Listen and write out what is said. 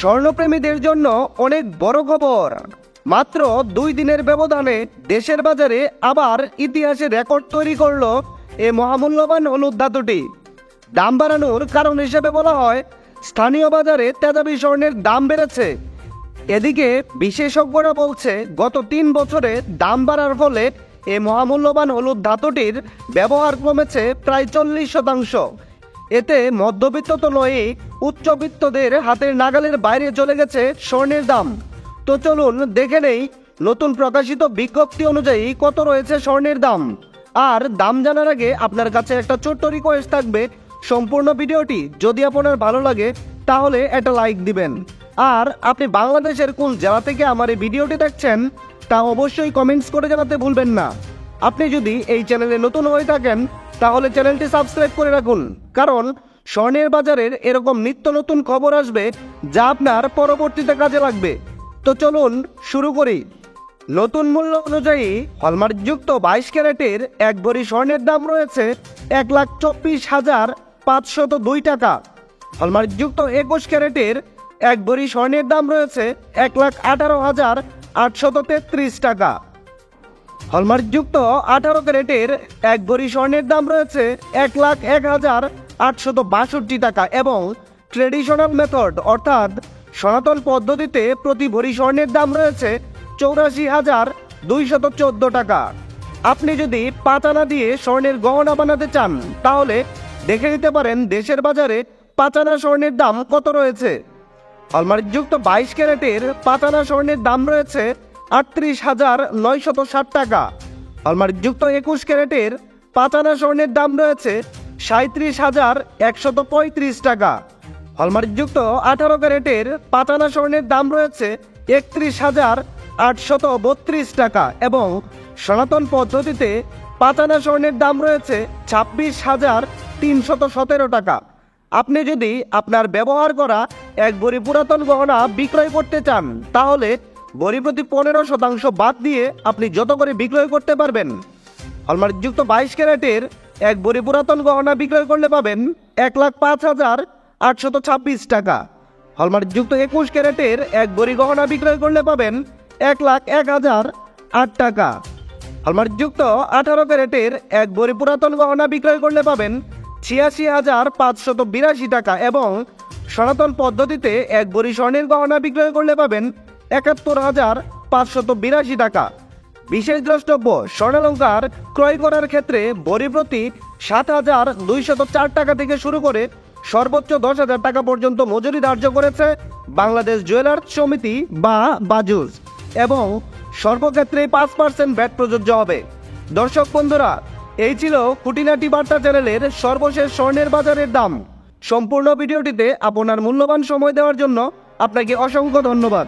স্বর্ণপ্রেমীদের জন্য অনেক বড় খবর। মাত্র 2 দিনের ব্যবধানে দেশের বাজারে আবার ইতিহাসে রেকর্ড তৈরি করলো এ মহামূল্যবান হলুদ ধাতুটি। দাম বাড়ানোর কারণ হিসেবে বলা হয় স্থানীয় বাজারে তেজাবি স্বর্ণের দাম বেড়েছে। এদিকে বিশেষজ্ঞরা বলছে গত 3 বছরে দাম বাড়ার ফলে এ মহামূল্যবান হলুদ ধাতুটির ব্যবহার কমেছে প্রায় 40%। এতে মধ্যবিত্ত তো নয়, উচ্চবিত্তদের হাতের নাগালের বাইরে চলে গেছে স্বর্ণের দাম। তো চলুন দেখে নেই নতুন প্রকাশিত বিজ্ঞপ্তি অনুযায়ী কত রয়েছে স্বর্ণের দাম। আর দাম জানার আগে আপনার কাছে একটা ছোট্ট রিকোয়েস্ট থাকবে, সম্পূর্ণ ভিডিওটি যদি আপনার ভালো লাগে তাহলে একটা লাইক দিবেন। আর আপনি বাংলাদেশের কোন জেলা থেকে আমার এই ভিডিওটি দেখছেন তা অবশ্যই কমেন্টস করে জানাতে ভুলবেন না। আপনি যদি এই চ্যানেলে নতুন হয়ে থাকেন তাহলে চ্যানেলটি সাবস্ক্রাইব করে রাখুন, কারণ স্বর্ণের বাজারের এরকম নিত্য নতুন খবর আসবে যা আপনার পরবর্তীতে কাজে লাগবে। তো চলুন শুরু করি। নতুন মূল্য অনুযায়ী হলমার্কযুক্ত 22 ক্যারেটের 1 ভরি স্বর্ণের দাম রয়েছে 1,24,502 টাকা। হলমার্কযুক্ত 21 ক্যারেটের 1 ভরি স্বর্ণের দাম রয়েছে 1,18,833 টাকা। হলমার্কযুক্ত 18 ক্যারেটের 1 ভরি স্বর্ণের দাম রয়েছে 1,01,862 টাকা এবং ট্রেডিশনাল মেথড অর্থাৎ সনাতন পদ্ধতিতে প্রতি ভরি স্বর্ণের দাম রয়েছে 84,214 টাকা। আপনি যদি 5 আনা দিয়ে স্বর্ণের গহনা বানাতে চান তাহলে দেখে নিতে পারেন দেশের বাজারে 5 আনা স্বর্ণের দাম কত রয়েছে। হলমার্কযুক্ত 22 ক্যারেটের 5 আনা স্বর্ণের দাম রয়েছে 38,960 টাকা। হলমার্কযুক্ত 21 ক্যারেটের 5 আনা স্বর্ণের দাম রয়েছে 37,135 টাকা। হলমার্কযুক্ত 18 ক্যারেটের 5 আনা স্বর্ণের দাম রয়েছে 31,832 টাকা এবং সনাতন পদ্ধতিতে 5 আনা স্বর্ণের দাম রয়েছে 26,317 টাকা। আপনি যদি আপনার ব্যবহার করা 1 ভরি পুরাতন গহনা বিক্রয় করতে চান তাহলে ভরি প্রতি 15% বাদ দিয়ে আপনি যত করে বিক্রয় করতে পারবেন। হলমার্কযুক্ত 22 ক্যারেটের 1 ভরি পুরাতন গহনা বিক্রয় করলে পাবেন 1,05,826 টাকা। হলমার্কযুক্ত 21 ক্যারেটের 1 ভরি গহনা বিক্রয় করলে পাবেন 1,01,008 টাকা। হলমার্কযুক্ত 18 ক্যারেটের 1 ভরি পুরাতন গহনা বিক্রয় করলে পাবেন 86,582 টাকা এবং সনাতন পদ্ধতিতে 1 ভরি স্বর্ণের গহনা বিক্রয় করলে পাবেন 71,582 টাকা। বিশেষ দ্রষ্টব্য, স্বর্ণালঙ্কার ক্রয় করার ক্ষেত্রে ভরি প্রতি 7,204 টাকা থেকে শুরু করে সর্বোচ্চ 10,000 টাকা পর্যন্ত মজুরি ধার্য করেছে বাংলাদেশ জুয়েলার্স সমিতি বা বাজুস এবং সর্বক্ষেত্রে 5% ভ্যাট প্রযোজ্য হবে। দর্শক বন্ধুরা, এই ছিল খুঁটিনাটি বার্তা চ্যানেলের সর্বশেষ স্বর্ণের বাজারের দাম। সম্পূর্ণ ভিডিওটিতে আপনার মূল্যবান সময় দেওয়ার জন্য আপনাকে অসংখ্য ধন্যবাদ।